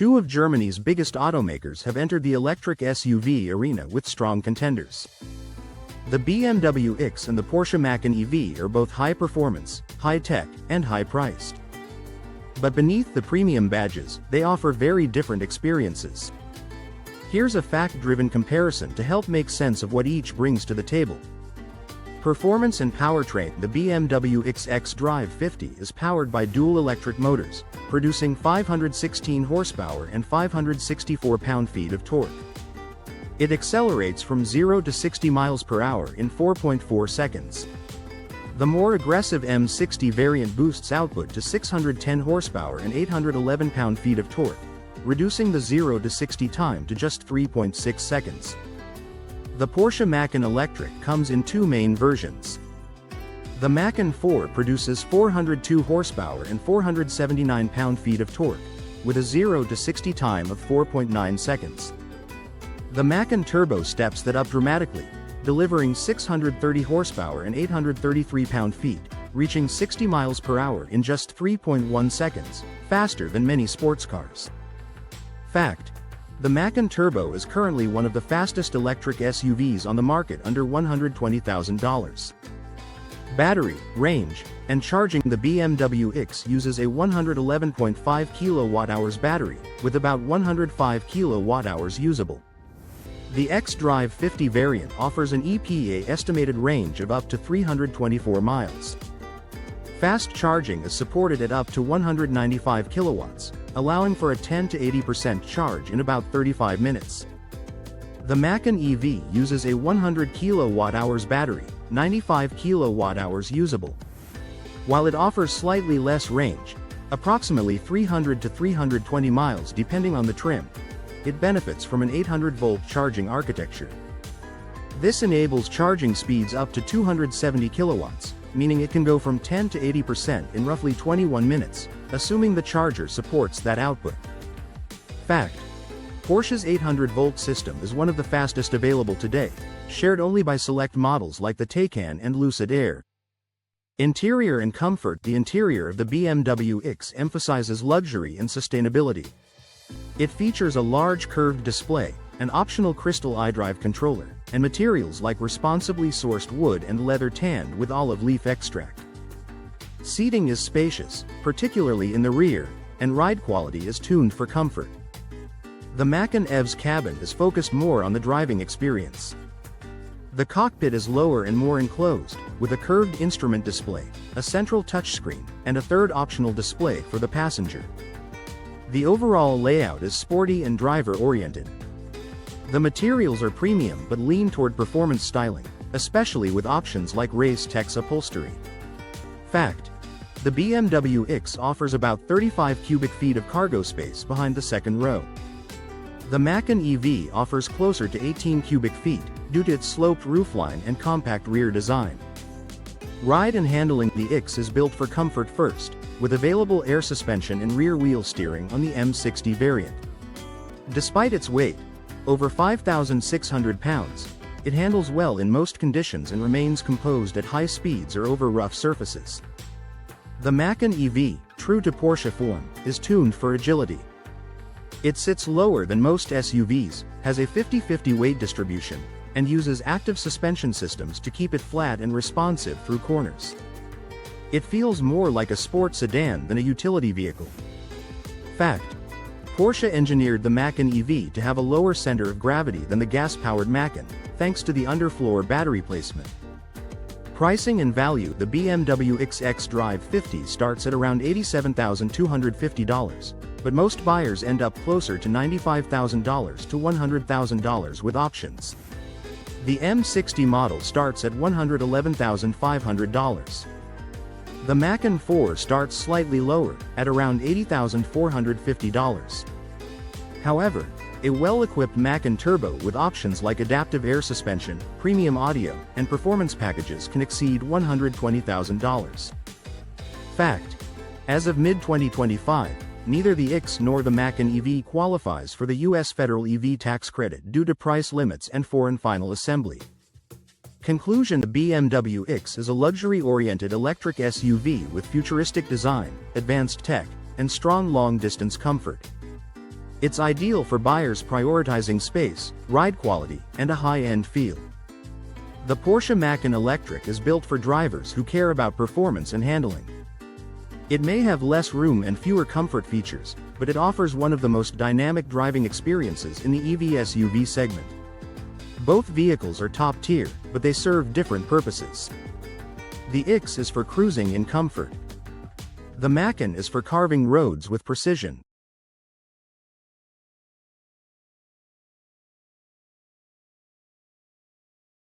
Two of Germany's biggest automakers have entered the electric SUV arena with strong contenders. The BMW X and the Porsche Macan EV are both high-performance, high-tech, and high-priced. But beneath the premium badges, they offer very different experiences. Here's a fact-driven comparison to help make sense of what each brings to the table. Performance and powertrain. The BMW X Drive 50 is powered by dual electric motors, producing 516 horsepower and 564 pound-feet of torque. It accelerates from 0 to 60 miles per hour in 4.4 seconds. The more aggressive M60 variant boosts output to 610 horsepower and 811 pound-feet of torque, reducing the 0 to 60 time to just 3.6 seconds. The Porsche Macan Electric comes in two main versions. The Macan 4 produces 402 horsepower and 479 pound-feet of torque, with a 0 to 60 time of 4.9 seconds. The Macan Turbo steps that up dramatically, delivering 630 horsepower and 833 pound-feet, reaching 60 miles per hour in just 3.1 seconds, faster than many sports cars. Fact: the Macan Turbo is currently one of the fastest electric SUVs on the market under $120,000. Battery, range, and charging. The BMW X uses a 111.5 kWh battery, with about 105 kWh usable. The X Drive 50 variant offers an EPA estimated range of up to 324 miles. Fast charging is supported at up to 195 kilowatts, allowing for a 10 to 80% charge in about 35 minutes. The Macan EV uses a 100 kWh battery, 95 kWh usable. While it offers slightly less range, approximately 300 to 320 miles depending on the trim, it benefits from an 800-volt charging architecture. This enables charging speeds up to 270 kilowatts, meaning it can go from 10 to 80% in roughly 21 minutes, assuming the charger supports that output. Fact: Porsche's 800-volt system is one of the fastest available today, shared only by select models like the Taycan and Lucid Air. Interior and comfort. The interior of the BMW X emphasizes luxury and sustainability. It features a large curved display, an optional crystal iDrive controller, and materials like responsibly sourced wood and leather tanned with olive leaf extract. Seating is spacious, particularly in the rear, and ride quality is tuned for comfort. The Macan EV's cabin is focused more on the driving experience. The cockpit is lower and more enclosed, with a curved instrument display, a central touchscreen, and a third optional display for the passenger. The overall layout is sporty and driver-oriented. The materials are premium but lean toward performance styling, especially with options like Race Tech's upholstery. Fact: the BMW X offers about 35 cubic feet of cargo space behind the second row. The Macan EV offers closer to 18 cubic feet, due to its sloped roofline and compact rear design. Ride and handling. The X is built for comfort first, with available air suspension and rear wheel steering on the M60 variant. Despite its weight, over 5,600 pounds, it handles well in most conditions and remains composed at high speeds or over rough surfaces. The Macan EV, true to Porsche form, is tuned for agility. It sits lower than most SUVs, has a 50-50 weight distribution, and uses active suspension systems to keep it flat and responsive through corners. It feels more like a sport sedan than a utility vehicle. Fact: Porsche engineered the Macan EV to have a lower center of gravity than the gas-powered Macan, thanks to the underfloor battery placement. Pricing and value. The BMW X Drive 50 starts at around $87,250, but most buyers end up closer to $95,000 to $100,000 with options. The M60 model starts at $111,500. The Macan 4 starts slightly lower, at around $80,450. However, a well-equipped Macan Turbo with options like adaptive air suspension, premium audio, and performance packages can exceed $120,000. Fact: as of mid-2025, neither the X nor the Macan EV qualifies for the U.S. federal EV tax credit due to price limits and foreign final assembly. Conclusion: the BMW X is a luxury-oriented electric SUV with futuristic design, advanced tech, and strong long-distance comfort. It's ideal for buyers prioritizing space, ride quality, and a high-end feel. The Porsche Macan Electric is built for drivers who care about performance and handling. It may have less room and fewer comfort features, but it offers one of the most dynamic driving experiences in the EV SUV segment. Both vehicles are top tier, but they serve different purposes. The X is for cruising in comfort. The Macan is for carving roads with precision.